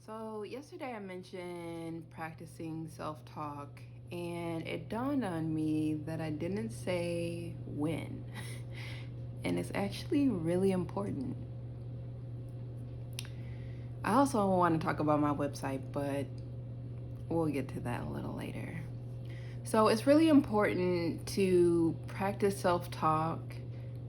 So, yesterday I mentioned practicing self talk, and it dawned on me that I didn't say when. And it's actually really important. I also want to talk about my website, but we'll get to that a little later. So, it's really important to practice self talk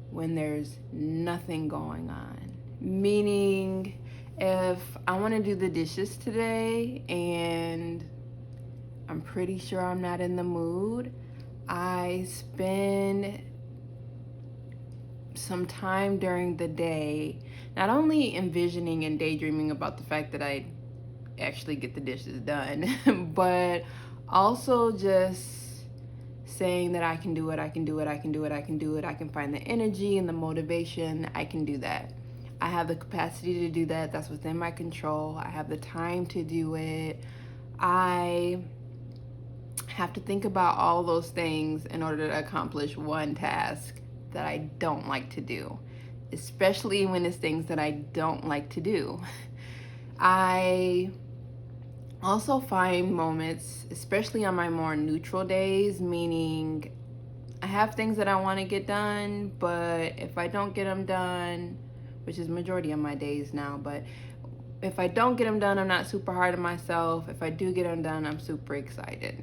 when there's nothing going on. Meaning, if I want to do the dishes today and I'm pretty sure I'm not in the mood, I spend some time during the day not only envisioning and daydreaming about the fact that I actually get the dishes done, but also just saying that I can do it, I can do it, I can do it, I can do it. I can find the energy and the motivation. I can do that. I have the capacity to do that. That's within my control. I have the time to do it. I have to think about all those things in order to accomplish one task that I don't like to do, especially when it's things that I don't like to do. I also find moments, especially on my more neutral days, meaning I have things that I want to get done, but if I don't get them done, which is majority of my days now, but if I don't get them done, I'm not super hard on myself. If I do get them done, I'm super excited.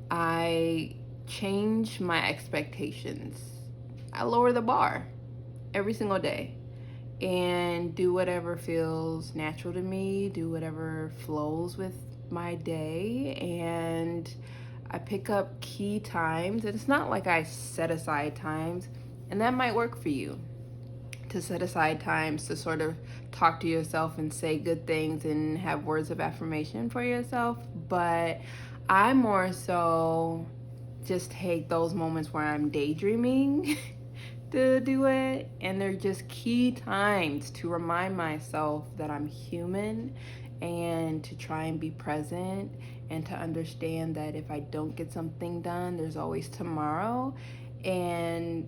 I change my expectations. I lower the bar every single day and do whatever feels natural to me, do whatever flows with my day, and I pick up key times. And it's not like I set aside times, and that might work for you to set aside times to sort of talk to yourself and say good things and have words of affirmation for yourself. But I more so just take those moments where I'm daydreaming to do it, and they're just key times to remind myself that I'm human and to try and be present and to understand that if I don't get something done, there's always tomorrow. And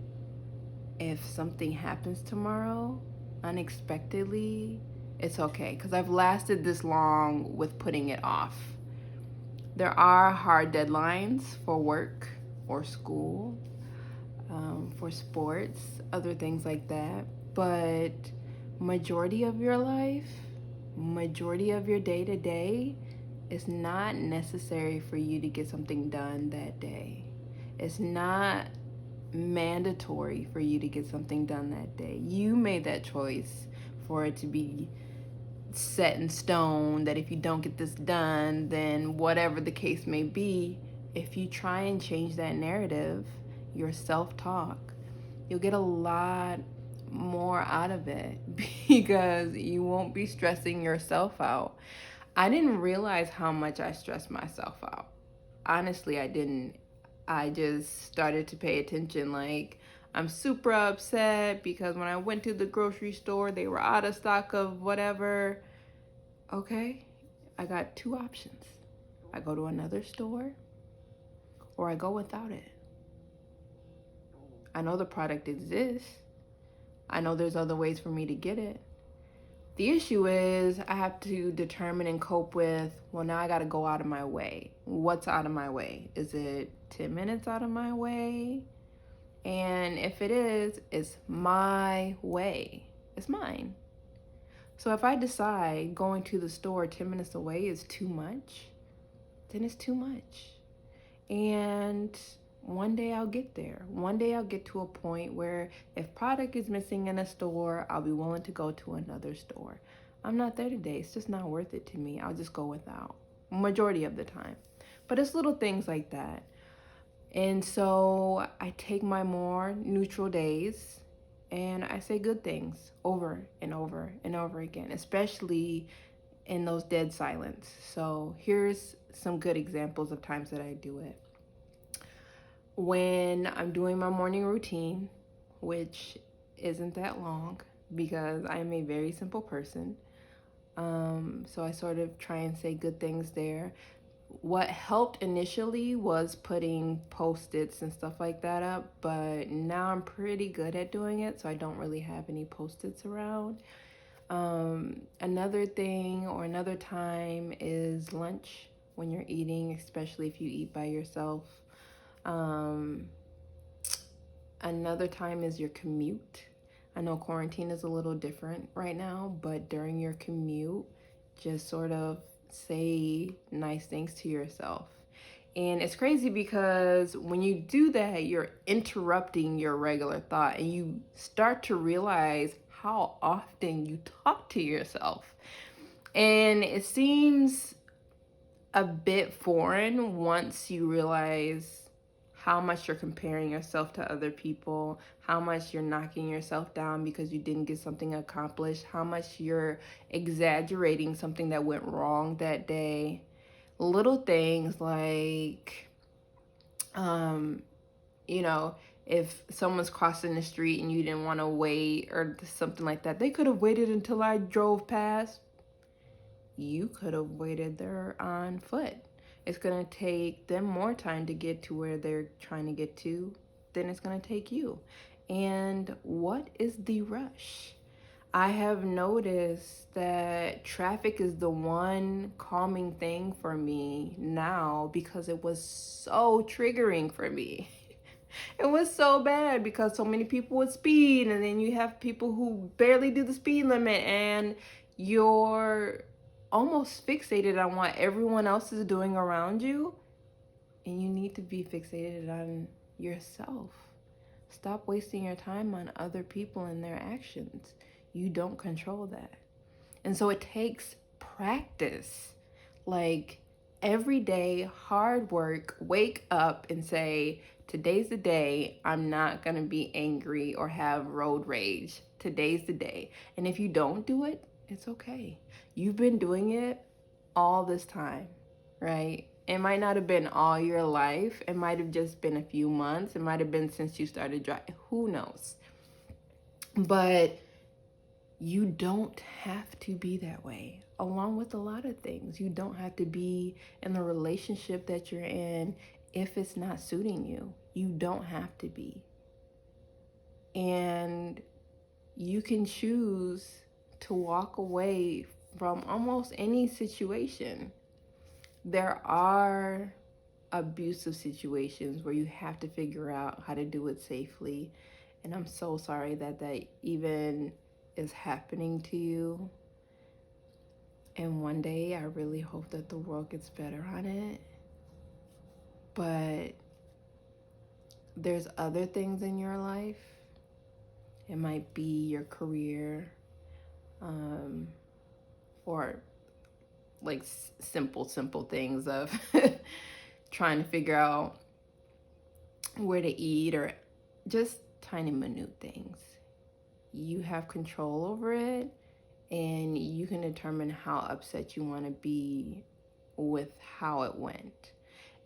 if something happens tomorrow unexpectedly, it's okay because I've lasted this long with putting it off. There are hard deadlines for work or school, for sports, other things like that. But majority of your life, majority of your day to day, it's not necessary for you to get something done that day. It's not mandatory for you to get something done that day. You made that choice for it to be set in stone that if you don't get this done, then whatever the case may be, if you try and change that narrative, your self talk, you'll get a lot more out of it because you won't be stressing yourself out. I didn't realize how much I stressed myself out. Honestly, I didn't. I just started to pay attention. Like, I'm super upset because when I went to the grocery store, they were out of stock of whatever. Okay, I got two options. I go to another store or I go without it. I know the product exists. I know there's other ways for me to get it. The issue is I have to determine and cope with, well, now I got to go out of my way. What's out of my way? Is it 10 minutes out of my way? And if it is, it's my way. It's mine. So if I decide going to the store 10 minutes away is too much, then it's too much. And one day I'll get there. One day I'll get to a point where if product is missing in a store, I'll be willing to go to another store. I'm not there today. It's just not worth it to me. I'll just go without majority of the time. But it's little things like that. And so I take my more neutral days and I say good things over and over and over again, especially in those dead silence. So here's some good examples of times that I do it. When I'm doing my morning routine, which isn't that long because I'm a very simple person. So I sort of try and say good things there. What helped initially was putting post-its and stuff like that up, but now I'm pretty good at doing it, so I don't really have any post-its around. Another thing or another time is lunch when you're eating, especially if you eat by yourself. Um, Another time is your commute. I know quarantine is a little different right now, but during your commute, just sort of say nice things to yourself. And it's crazy because when you do that, you're interrupting your regular thought and you start to realize how often you talk to yourself. And it seems a bit foreign once you realize how much you're comparing yourself to other people, how much you're knocking yourself down because you didn't get something accomplished, how much you're exaggerating something that went wrong that day. Little things like, um, you know, if someone's crossing the street and you didn't want to wait or something like that, they could have waited until I drove past. You could have waited there on foot. It's going to take them more time to get to where they're trying to get to than it's going to take you. And what is the rush? I have noticed that traffic is the one calming thing for me now because it was so triggering for me. It was so bad because so many people would speed, and then you have people who barely do the speed limit, and you're almost fixated on what everyone else is doing around you, and you need to be fixated on yourself. Stop wasting your time on other people and their actions. You don't control that. And so it takes practice. Like every day, hard work, wake up and say, today's the day I'm not going to be angry or have road rage. Today's the day. And if you don't do it, it's okay. You've been doing it all this time, right? It might not have been all your life. It might have just been a few months. It might have been since you started driving. Who knows? But you don't have to be that way. Along with a lot of things, you don't have to be in the relationship that you're in if it's not suiting you. You don't have to be. And you can choose to walk away from almost any situation. There are abusive situations where you have to figure out how to do it safely. And I'm so sorry that that even is happening to you. And one day I really hope that the world gets better on it. But there's other things in your life. It might be your career, or like simple things of trying to figure out where to eat, or just tiny minute things. You have control over it, and you can determine how upset you want to be with how it went.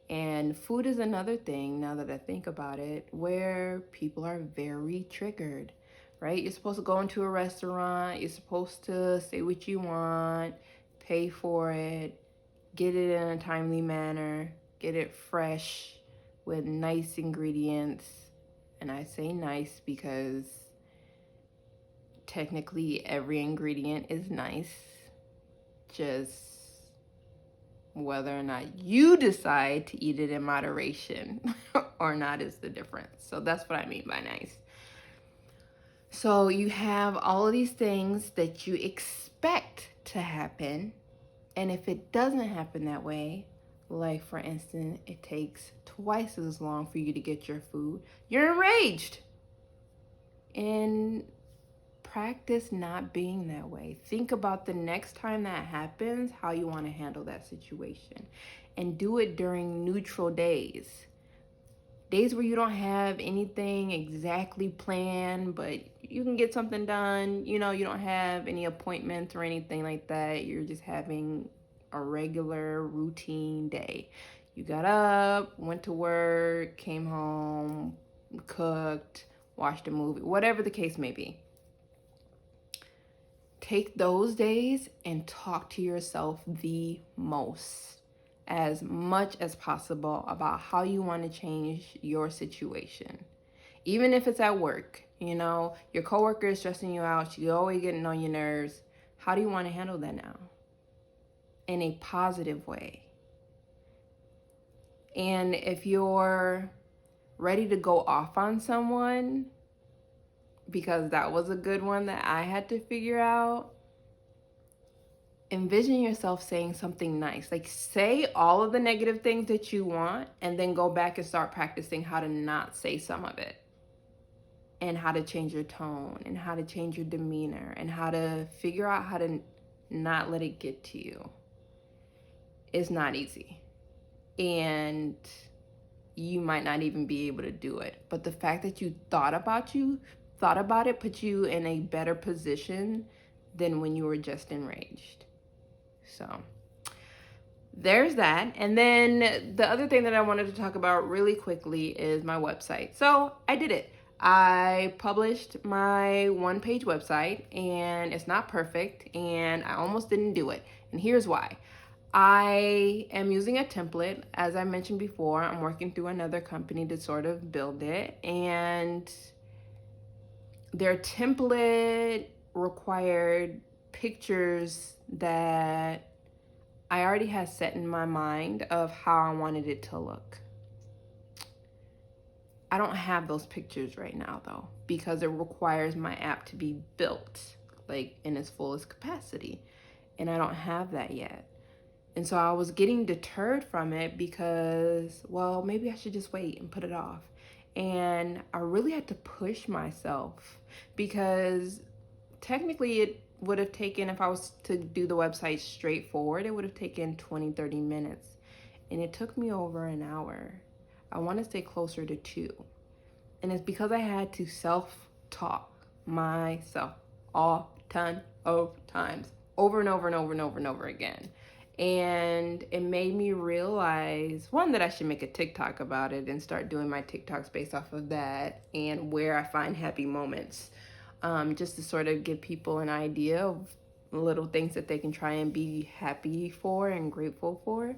And food is another thing, now that I think about it, where people are very triggered, right? You're supposed to go into a restaurant, you're supposed to say what you want, pay for it, get it in a timely manner, get it fresh with nice ingredients. And I say nice because technically every ingredient is nice. Just whether or not you decide to eat it in moderation or not is the difference. So that's what I mean by nice. So you have all of these things that you expect to happen. And if it doesn't happen that way, like for instance, it takes twice as long for you to get your food, you're enraged. And practice not being that way. Think about the next time that happens, how you want to handle that situation. And do it during neutral days. Days where you don't have anything exactly planned, but you can get something done. You know, you don't have any appointments or anything like that. You're just having a regular routine day. You got up, went to work, came home, cooked, watched a movie, whatever the case may be. Take those days and talk to yourself the most, as much as possible, about how you want to change your situation. Even if it's at work, you know, your coworker is stressing you out, she's always getting on your nerves. How do you want to handle that now? In a positive way. And if you're ready to go off on someone, because that was a good one that I had to figure out, envision yourself saying something nice. Like, say all of the negative things that you want, and then go back and start practicing how to not say some of it, and how to change your tone, and how to change your demeanor, and how to figure out how to not let it get to you. It's not easy. And you might not even be able to do it. But the fact that you thought about it put you in a better position than when you were just enraged. So there's that. And then the other thing that I wanted to talk about really quickly is my website. So I did it. I published my one-page website, and it's not perfect, and I almost didn't do it. And here's why. I am using a template. As I mentioned before, I'm working through another company to sort of build it, and their template required pictures that I already had set in my mind of how I wanted it to look. I don't have those pictures right now though, because it requires my app to be built like in its fullest capacity, and I don't have that yet. And so I was getting deterred from it because, well, maybe I should just wait and put it off. And I really had to push myself, because technically it would have taken, if I was to do the website straightforward, it would have taken 20-30 minutes. And it took me over an hour. I want to say closer to 2. And it's because I had to self-talk myself all ton of times, over and over and over and over and over again. And it made me realize, one, that I should make a TikTok about it and start doing my TikToks based off of that and where I find happy moments, just to sort of give people an idea of little things that they can try and be happy for and grateful for.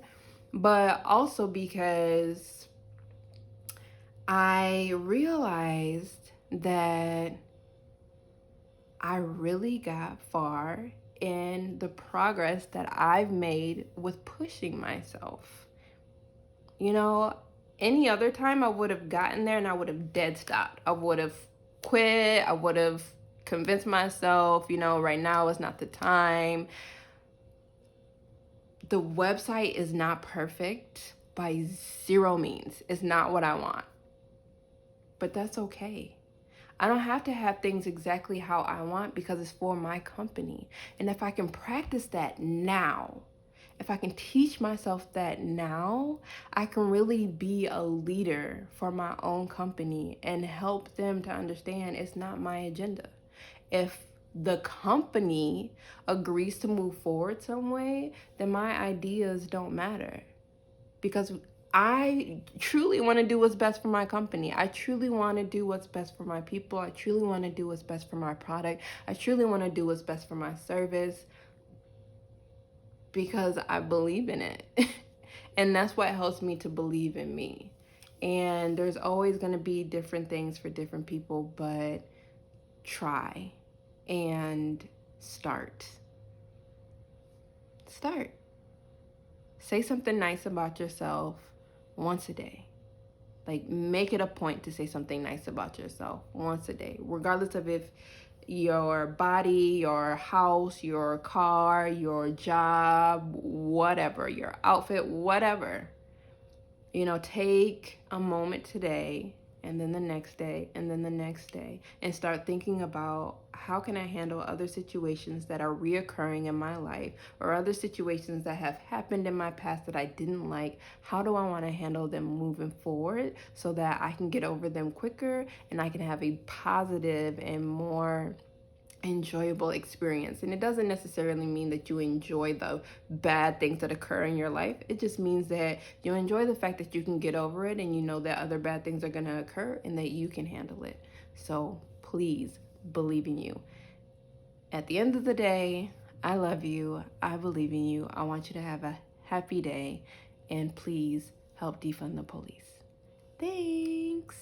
But also because I realized that I really got far in the progress that I've made with pushing myself. You know, any other time I would have gotten there and I would have dead stopped. I would have quit. I would have convinced myself, right now is not the time. The website is not perfect by zero means. It's not what I want. But that's okay. I don't have to have things exactly how I want, because it's for my company. And if I can practice that now, if I can teach myself that now, I can really be a leader for my own company and help them to understand it's not my agenda. If the company agrees to move forward some way, then my ideas don't matter, because I truly want to do what's best for my company. I truly want to do what's best for my people. I truly want to do what's best for my product. I truly want to do what's best for my service, because I believe in it. And that's what helps me to believe in me. And there's always going to be different things for different people, but try and start. Start. Say something nice about yourself once a day. Like, make it a point to say something nice about yourself once a day, regardless of if your body, your house, your car, your job, whatever, your outfit, whatever. Take a moment today, and then the next day, and then the next day, and start thinking about, how can I handle other situations that are reoccurring in my life, or other situations that have happened in my past that I didn't like? How do I want to handle them moving forward so that I can get over them quicker and I can have a positive and more enjoyable experience? And it doesn't necessarily mean that you enjoy the bad things that occur in your life. It just means that you enjoy the fact that you can get over it, and you know that other bad things are going to occur and that you can handle it. So please believe in you. At the end of the day, I love you. I believe in you. I want you to have a happy day, and please help defund the police. Thanks.